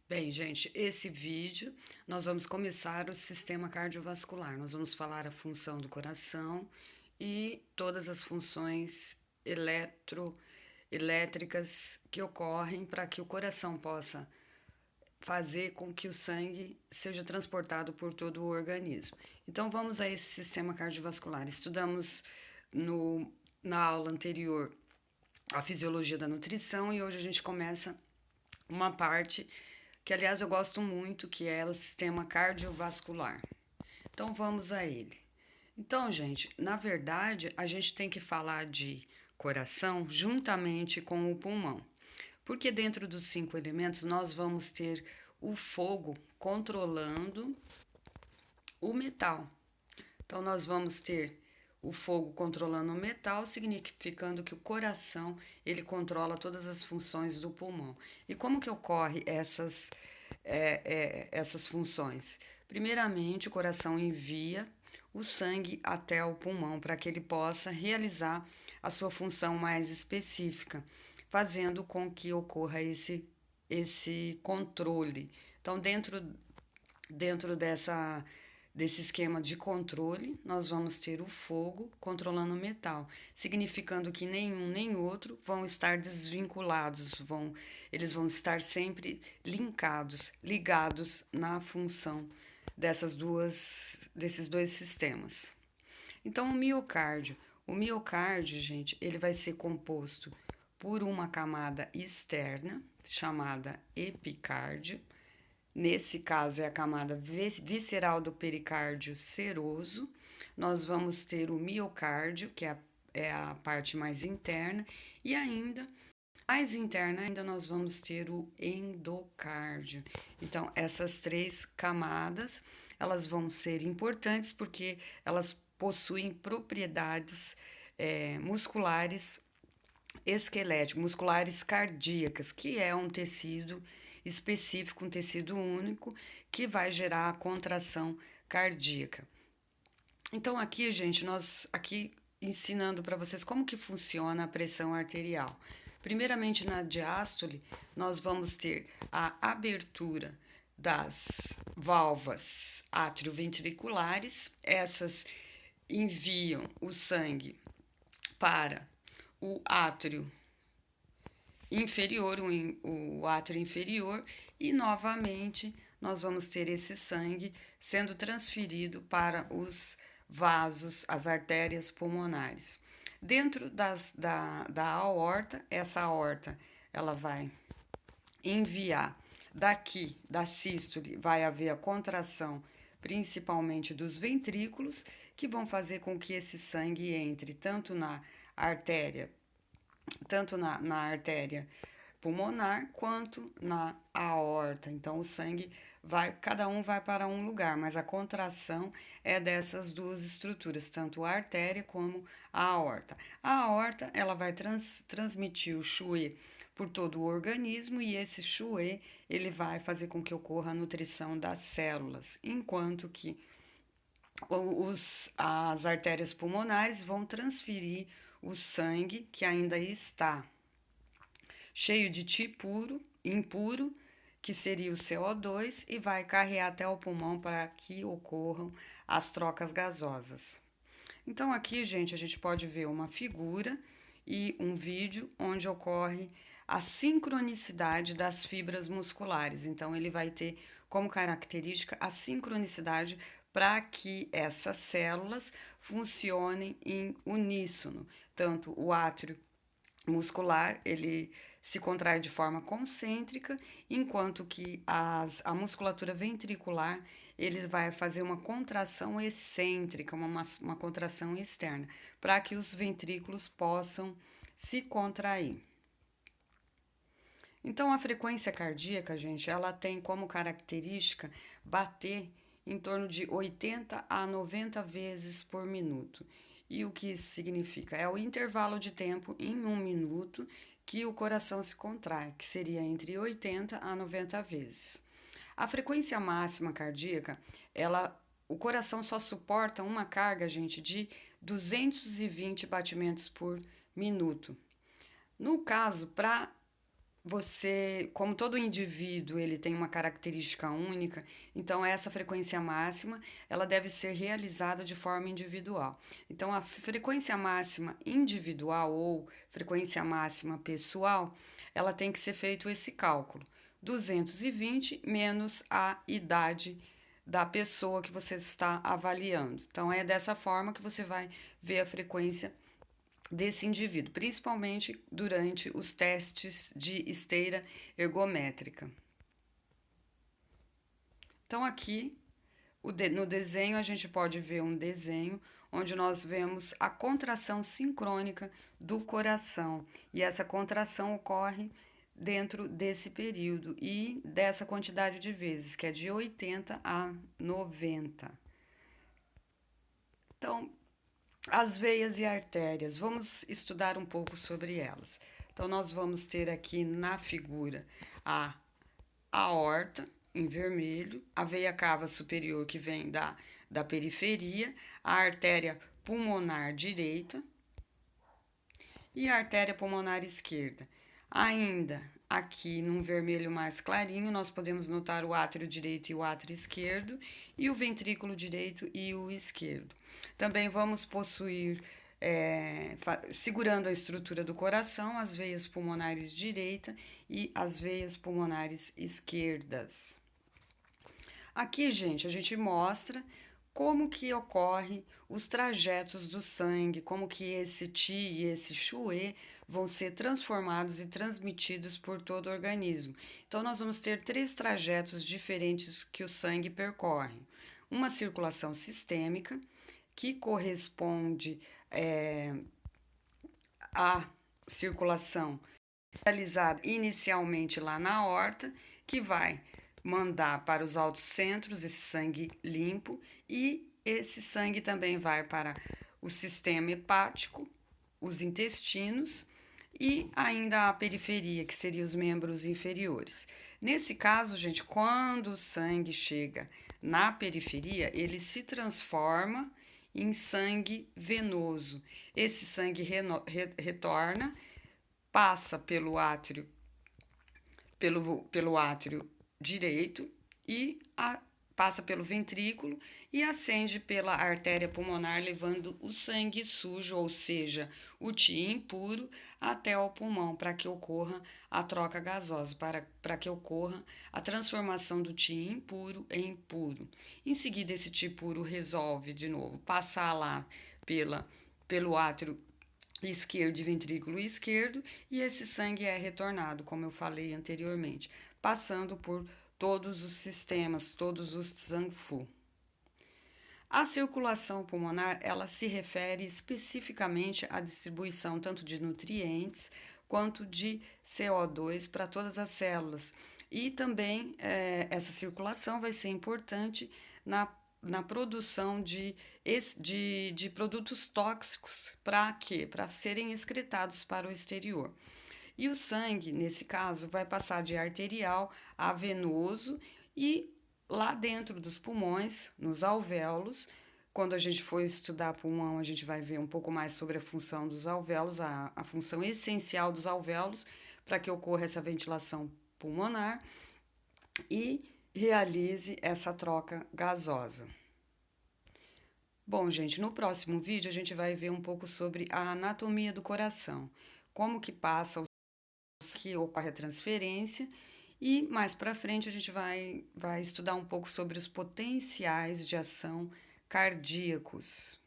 Bem, gente, esse vídeo nós vamos começar o sistema cardiovascular. Nós vamos falar a função do coração e todas as funções elétricas que ocorrem para que o coração possa fazer com que o sangue seja transportado por todo o organismo. Então vamos a esse sistema cardiovascular. Estudamos na aula anterior a fisiologia da nutrição e hoje a gente começa uma parte que, aliás, eu gosto muito, que é o sistema cardiovascular. Então vamos a ele. Então, gente, na verdade, a gente tem que falar de coração juntamente com o pulmão. Porque dentro dos 5 elementos nós vamos ter o fogo controlando o metal. Então nós vamos ter o fogo controlando o metal, significando que o coração ele controla todas as funções do pulmão. E como que ocorre essas funções? Primeiramente, o coração envia o sangue até o pulmão para que ele possa realizar a sua função mais específica, fazendo com que ocorra esse controle. Então, dentro desse esquema de controle, nós vamos ter o fogo controlando o metal, significando que nenhum nem outro vão estar desvinculados, eles vão estar sempre ligados na função desses dois sistemas. Então, o miocárdio, gente, ele vai ser composto por uma camada externa chamada epicárdio. Nesse caso, é a camada visceral do pericárdio seroso. Nós vamos ter o miocárdio, que é a parte mais interna, e ainda, mais interna ainda, nós vamos ter o endocárdio. Então, essas três camadas, elas vão ser importantes porque elas possuem propriedades musculares esquelético, musculares cardíacas, que é um tecido específico, um tecido único, que vai gerar a contração cardíaca. Então aqui, gente, nós aqui ensinando para vocês como que funciona a pressão arterial. Primeiramente, na diástole, nós vamos ter a abertura das válvulas atrioventriculares. Essas enviam o sangue para o átrio inferior, o átrio inferior, e novamente nós vamos ter esse sangue sendo transferido para os vasos, as artérias pulmonares. Dentro da aorta, essa aorta ela vai enviar daqui, da sístole, vai haver a contração principalmente dos ventrículos, que vão fazer com que esse sangue entre artéria, tanto na artéria pulmonar quanto na aorta. Então o sangue vai, cada um vai para um lugar, mas a contração é dessas duas estruturas, tanto a artéria como a aorta. A aorta, ela vai transmitir o chuê por todo o organismo e esse chuê, ele vai fazer com que ocorra a nutrição das células, enquanto que as artérias pulmonares vão transferir o sangue que ainda está cheio de Ti impuro, que seria o CO2, e vai carregar até o pulmão para que ocorram as trocas gasosas. Então aqui, gente, a gente pode ver uma figura e um vídeo onde ocorre a sincronicidade das fibras musculares. Então ele vai ter como característica a sincronicidade para que essas células funcionem em uníssono. Tanto o átrio muscular, ele se contrai de forma concêntrica, enquanto que a musculatura ventricular, ele vai fazer uma contração excêntrica, uma contração externa, para que os ventrículos possam se contrair. Então, a frequência cardíaca, gente, ela tem como característica bater em torno de 80 a 90 vezes por minuto. E o que isso significa? É o intervalo de tempo em um minuto que o coração se contrai, que seria entre 80 a 90 vezes. A frequência máxima cardíaca, o coração só suporta uma carga, gente, de 220 batimentos por minuto. No caso, para como todo indivíduo, ele tem uma característica única, então essa frequência máxima, ela deve ser realizada de forma individual. Então a frequência máxima individual ou frequência máxima pessoal, ela tem que ser feito esse cálculo. 220 menos a idade da pessoa que você está avaliando. Então é dessa forma que você vai ver a frequência desse indivíduo, principalmente durante os testes de esteira ergométrica. Então, aqui no desenho, a gente pode ver um desenho onde nós vemos a contração sincrônica do coração. E essa contração ocorre dentro desse período e dessa quantidade de vezes, que é de 80 a 90. Então, as veias e artérias, vamos estudar um pouco sobre elas. Então, nós vamos ter aqui na figura a aorta, em vermelho, a veia cava superior, que vem da periferia, a artéria pulmonar direita e a artéria pulmonar esquerda. Ainda aqui num vermelho mais clarinho, nós podemos notar o átrio direito e o átrio esquerdo, e o ventrículo direito e o esquerdo. Também vamos possuir, segurando a estrutura do coração, as veias pulmonares direita e as veias pulmonares esquerdas. Aqui, gente, a gente mostra como que ocorre os trajetos do sangue, como que esse Qi e esse Xue vão ser transformados e transmitidos por todo o organismo. Então, nós vamos ter 3 trajetos diferentes que o sangue percorre. Uma circulação sistêmica, que corresponde à circulação realizada inicialmente lá na aorta, que vai mandar para os altos centros esse sangue limpo, e esse sangue também vai para o sistema hepático, os intestinos e ainda a periferia, que seriam os membros inferiores. Nesse caso, gente, quando o sangue chega na periferia, ele se transforma em sangue venoso. Esse sangue retorna, passa pelo átrio direito e passa pelo ventrículo e ascende pela artéria pulmonar, levando o sangue sujo, ou seja, o Qi impuro, até o pulmão, para que ocorra a troca gasosa, para que ocorra a transformação do Qi impuro em puro. Em seguida, esse Qi puro resolve, de novo, passar lá pelo átrio esquerdo e ventrículo esquerdo, e esse sangue é retornado, como eu falei anteriormente, passando por todos os sistemas, todos os Zangfu. A circulação pulmonar, ela se refere especificamente à distribuição tanto de nutrientes quanto de CO2 para todas as células. E também essa circulação vai ser importante na produção de produtos tóxicos. Para quê? Para serem excretados para o exterior. E o sangue, nesse caso, vai passar de arterial a venoso e lá dentro dos pulmões, nos alvéolos. Quando a gente for estudar pulmão, a gente vai ver um pouco mais sobre a função dos alvéolos, a função essencial dos alvéolos para que ocorra essa ventilação pulmonar e realize essa troca gasosa. Bom, gente, no próximo vídeo a gente vai ver um pouco sobre a anatomia do coração, como que passa que ocorre a transferência, e mais para frente a gente vai estudar um pouco sobre os potenciais de ação cardíacos.